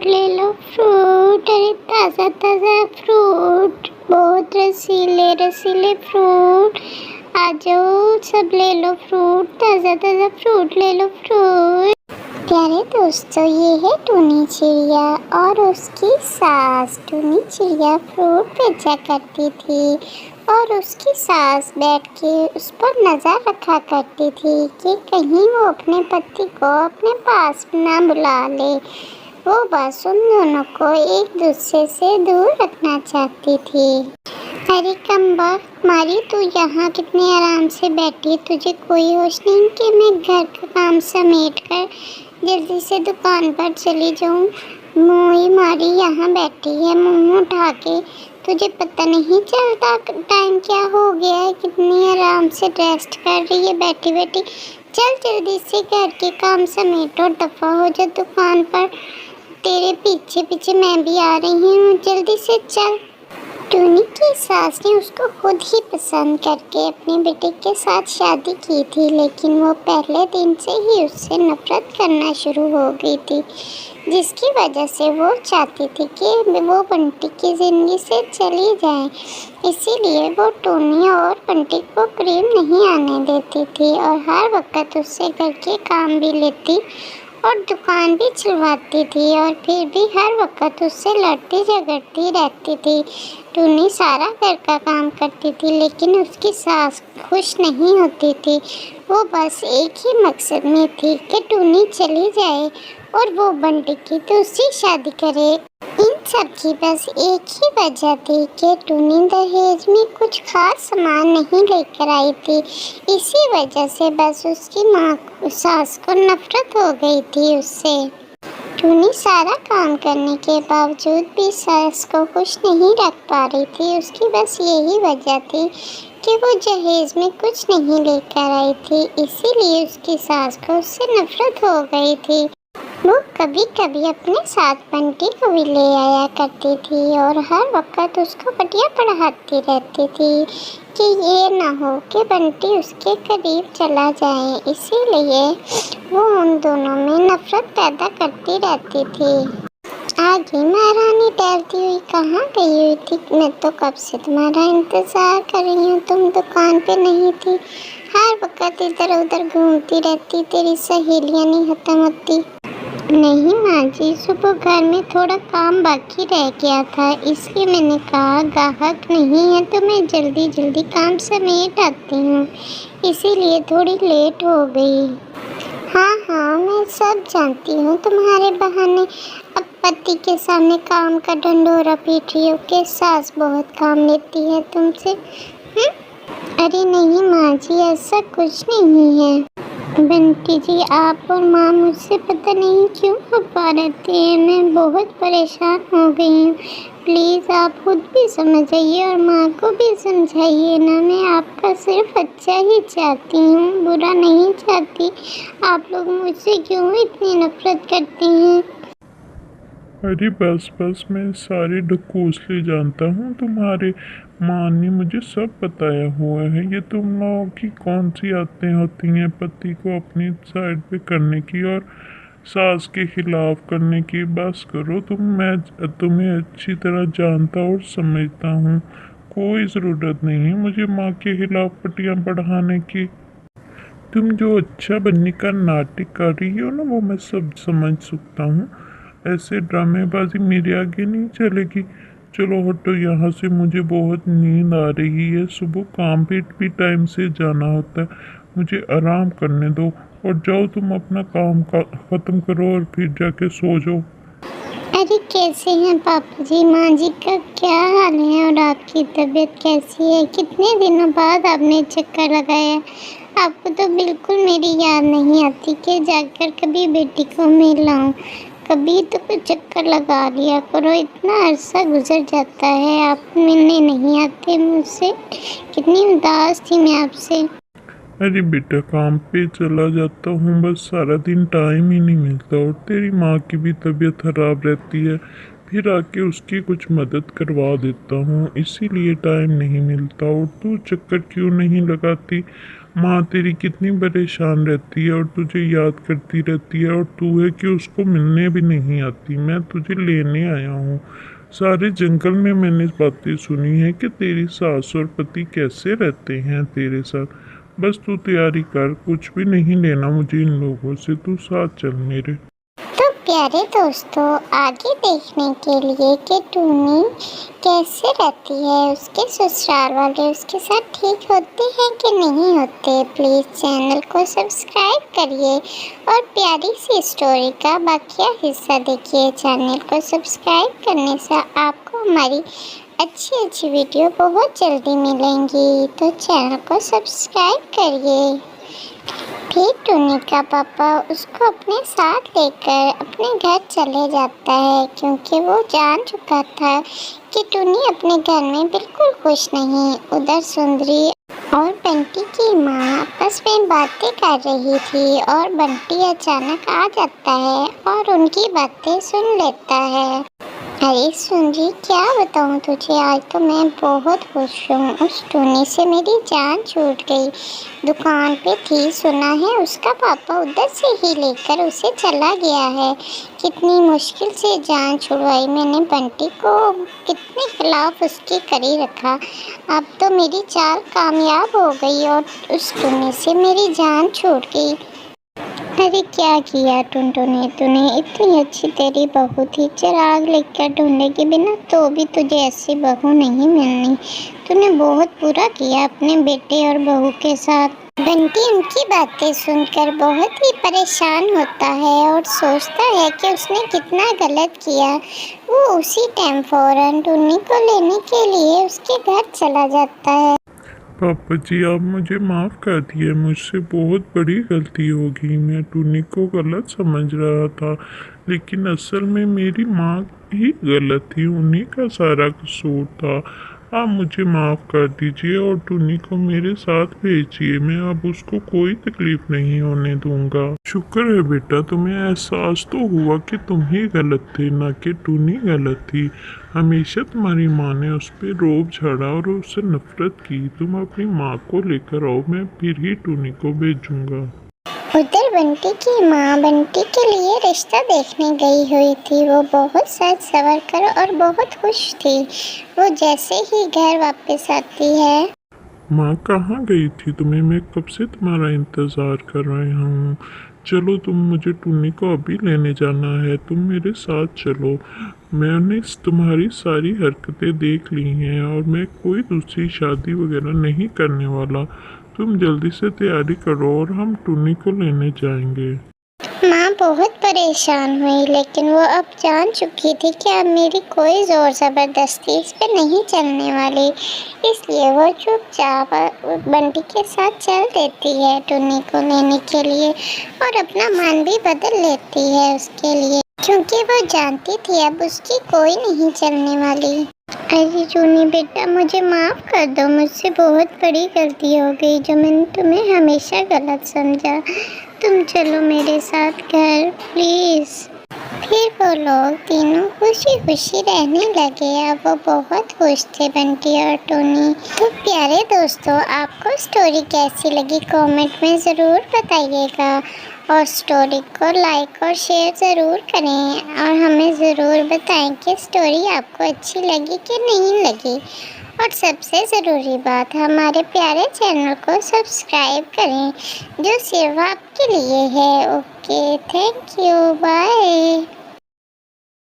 Fruit ले लो fruit. अरे ताज़ा ताज़ा फ्रूट, बहुत रसीले रसीले फ्रूट। आ जाओ सब ले लो फ्रूट, ताज़ा ताज़ा फ्रूट ले लो फ्रूट। प्यारे दोस्तों, ये है टूनी चिड़िया और उसकी सास। टूनी चिड़िया फ्रूट बेचा करती थी और उसकी सास बैठ के उस पर नज़र रखा करती थी कि कहीं वो अपने पति को अपने पास ना बुला ले। वो बस उन दोनों को एक दूसरे से दूर रखना चाहती थी। अरे कमबख्त मारी, तू यहाँ कितने आराम से बैठी, तुझे कोई होश नहीं कि मैं घर का काम समेट कर जल्दी से दुकान पर चली जाऊँ। मोई मारी यहाँ बैठी है मुँह उठा के, तुझे पता नहीं चलता टाइम क्या हो गया है। कितनी आराम से रेस्ट कर रही है बैठी बैठी। चल जल्दी से घर के काम समेटो, दफ़ा हो जा दुकान पर। तेरे पीछे पीछे मैं भी आ रही हूँ, जल्दी से चल। टूनी की सास ने उसको खुद ही पसंद करके अपने बेटे के साथ शादी की थी, लेकिन वो पहले दिन से ही उससे नफरत करना शुरू हो गई थी, जिसकी वजह से वो चाहती थी कि वो बंटी की ज़िंदगी से चली जाए। इसीलिए वो टूनी और बंटी को करीब नहीं आने देती थी और हर वक्त उससे घर के काम भी लेती और दुकान भी चलवाती थी, और फिर भी हर वक्त उससे लड़ती झगड़ती रहती थी। टूनी सारा घर का काम करती थी, लेकिन उसकी सास खुश नहीं होती थी। वो बस एक ही मकसद में थी कि टूनी चली जाए और वो बंटी की दूसरी शादी करे। इन सब की बस एक ही वजह थी कि टूनी दहेज में कुछ खास सामान नहीं लेकर आई थी। इसी वजह से बस उसकी माँ सास को नफरत हो गई थी उससे। टूनी सारा काम करने के बावजूद भी सास को खुश नहीं रख पा रही थी। उसकी बस यही वजह थी कि वो जहेज में कुछ नहीं लेकर आई थी, इसीलिए उसकी सास को उससे नफरत हो गई थी। वो कभी कभी अपने साथ बंटी को भी ले आया करती थी और हर वक्त उसको बढ़िया पढ़ाती रहती थी कि ये ना हो कि बंटी उसके करीब चला जाए। इसीलिए वो उन दोनों में नफरत पैदा करती रहती थी। आगे महारानी टहलती हुई कहाँ गई हुई थी? मैं तो कब से तुम्हारा इंतज़ार कर रही हूँ, तुम दुकान पे नहीं थी। हर वक्त इधर उधर घूमती रहती, तेरी सहेलियाँ नहीं खत्म होती। नहीं माँ जी, सुबह घर में थोड़ा काम बाकी रह गया था, इसलिए मैंने कहा ग्राहक नहीं है तो मैं जल्दी जल्दी काम समेट आती हूँ, इसीलिए थोड़ी लेट हो गई। हाँ हाँ, मैं सब जानती हूँ, तुम्हारे बहाने अब पति के सामने काम का ढंढोरा पीट रही हो कि सास बहुत काम लेती है तुमसे। अरे नहीं माँ जी, ऐसा कुछ नहीं है। बंटी जी, आप और माँ मुझसे पता नहीं क्यों खपा रहते हैं, मैं बहुत परेशान हो गई हूँ। प्लीज़ आप खुद भी समझाइए और माँ को भी समझाइए ना। मैं आपका सिर्फ अच्छा ही चाहती हूँ, बुरा नहीं चाहती। आप लोग मुझसे क्यों इतनी नफरत करते हैं? अरे बस बस, मैं सारे ढकोसले जानता हूँ तुम्हारे। माँ ने मुझे सब बताया हुआ है। ये तुम लोगों की कौन सी आदतें होती हैं पति को अपनी साइड पे करने की और सास के खिलाफ करने की। बस करो तुम, मैं तुम्हें अच्छी तरह जानता और समझता हूँ। कोई ज़रूरत नहीं है मुझे माँ के खिलाफ पटियाँ बढ़ाने की। तुम जो अच्छा बनने का नाटक कर रही हो ना, वो मैं सब समझ सकता हूँ। ऐसे ड्रामेबाजी मेरे आगे नहीं चलेगी। चलो हटो यहाँ से, मुझे बहुत नींद आ रही है। सुबह काम पे भी टाइम से जाना होता है, मुझे आराम करने दो। और जाओ तुम अपना काम का ख़त्म करो और फिर जाके सो जाओ। अरे कैसे हैं पापा जी? माँ जी का क्या हाल है और आपकी तबीयत कैसी है? कितने दिनों बाद आपने चक्कर लगाया। आपको तो बिल्कुल मेरी याद नहीं आती कि जाकर कभी बेटी को मिल लाऊं। कभी तो कुछ चक्कर लगा लिया करो, इतना अरसा गुजर जाता है आप मिलने नहीं आते मुझसे। कितनी उदास थी मैं आपसे। अरे बेटा, काम पे चला जाता हूँ, बस सारा दिन टाइम ही नहीं मिलता। और तेरी माँ की भी तबीयत खराब रहती है, फिर आके उसकी कुछ मदद करवा देता हूँ, इसीलिए टाइम नहीं मिलता। और तू चक्कर क्यों नहीं लगाती? माँ तेरी कितनी परेशान रहती है और तुझे याद करती रहती है, और तू है कि उसको मिलने भी नहीं आती। मैं तुझे लेने आया हूँ। सारे जंगल में मैंने बातें सुनी है कि तेरी सास और पति कैसे रहते हैं तेरे साथ। बस तू तैयारी कर, कुछ भी नहीं लेना मुझे इन लोगों से, तू साथ चल मेरे। तो प्यारे दोस्तों, आगे देखने के लिए कि टूनी कैसे रहती है, उसके ससुराल वाले उसके साथ ठीक होते हैं कि नहीं होते, प्लीज़ चैनल को सब्सक्राइब करिए और प्यारी सी स्टोरी का बाकी हिस्सा देखिए। चैनल को सब्सक्राइब करने से आपको हमारी अच्छी अच्छी वीडियो बहुत जल्दी मिलेंगी, तो चैनल को सब्सक्राइब करिए। फिर टूनी का पापा उसको अपने साथ लेकर अपने घर चले जाता है, क्योंकि वो जान चुका था कि टूनी अपने घर में बिल्कुल खुश नहीं। उधर सुंदरी और बंटी की माँ आपस में बातें कर रही थी और बंटी अचानक आ जाता है और उनकी बातें सुन लेता है। अरे सुंदरी, क्या बताऊँ तुझे, आज तो मैं बहुत खुश हूँ। उस टूनी से मेरी जान छूट गई। दुकान पे थी, सुना है उसका पापा उधर से ही लेकर उसे चला गया है। कितनी मुश्किल से जान छुड़वाई मैंने बंटी को, कितने खिलाफ उसके करी रखा। अब तो मेरी चाल कामयाब हो गई और उस टूनी से मेरी जान छूट गई। अरे क्या किया टुनटुने तूने, इतनी अच्छी तेरी बहू थी, चिराग लेकर ढूंढे के बिना तो भी तुझे ऐसी बहू नहीं मिलनी। तूने बहुत बुरा किया अपने बेटे और बहू के साथ। बंटी उनकी बातें सुनकर बहुत ही परेशान होता है और सोचता है कि उसने कितना गलत किया। वो उसी टाइम फौरन टुन्नी को लेने के लिए उसके घर चला जाता है। पापा जी, आप मुझे माफ़ कर दिए, मुझसे बहुत बड़ी गलती होगी। मैं टूनी को गलत समझ रहा था, लेकिन असल में मेरी माँ ही गलत थी, उन्हीं का सारा कसूर था। आप मुझे माफ़ कर दीजिए और टूनी को मेरे साथ भेजिए। मैं अब उसको कोई तकलीफ़ नहीं होने दूंगा। शुक्र है बेटा, तुम्हें एहसास तो हुआ कि तुम ही गलत थे, ना कि टूनी गलत थी। हमेशा तुम्हारी माँ ने उस पर रोब झाड़ा और उससे नफरत की। तुम अपनी माँ को लेकर आओ, मैं फिर ही टूनी को भेजूंगा। उधर बंटी की माँ बंटी के लिए रिश्ता देखने गई हुई थी। वो बहुत सज सवर कर और बहुत खुश थी। वो जैसे ही घर वापस आती है। माँ कहाँ गई थी तुम्हें? मैं कब से तुम्हारा इंतज़ार कर रहा हूँ। चलो, मुझे टूनी को अभी लेने जाना है, तुम मेरे साथ चलो। मैंने तुम्हारी सारी हरकतें देख ली हैं और मैं कोई दूसरी शादी वगैरह नहीं करने वाला। तुम जल्दी से तैयारी करो और हम टूनी को लेने जाएंगे। माँ बहुत परेशान हुई, लेकिन वो अब जान चुकी थी कि अब मेरी कोई ज़ोर ज़बरदस्ती इस पे नहीं चलने वाली। इसलिए वो चुपचाप बंटी के साथ चल देती है टुन्नी को लेने के लिए और अपना मन भी बदल लेती है उसके लिए, क्योंकि वो जानती थी अब उसकी कोई नहीं चलने वाली। अरे टूनी बेटा, मुझे माफ़ कर दो, मुझसे बहुत बड़ी गलती हो गई जो मैंने तुम्हें हमेशा गलत समझा। तुम चलो मेरे साथ घर प्लीज़। फिर वो लोग तीनों खुशी खुशी रहने लगे। अब वो बहुत खुश थे बंटी और टोनी। तो प्यारे दोस्तों, आपको स्टोरी कैसी लगी कमेंट में ज़रूर बताइएगा और स्टोरी को लाइक और शेयर ज़रूर करें और हमें ज़रूर बताएं कि स्टोरी आपको अच्छी लगी कि नहीं लगी। और सबसे ज़रूरी बात, हमारे प्यारे चैनल को सब्सक्राइब करें जो सिर्फ आपके लिए है। Okay, thank you, bye.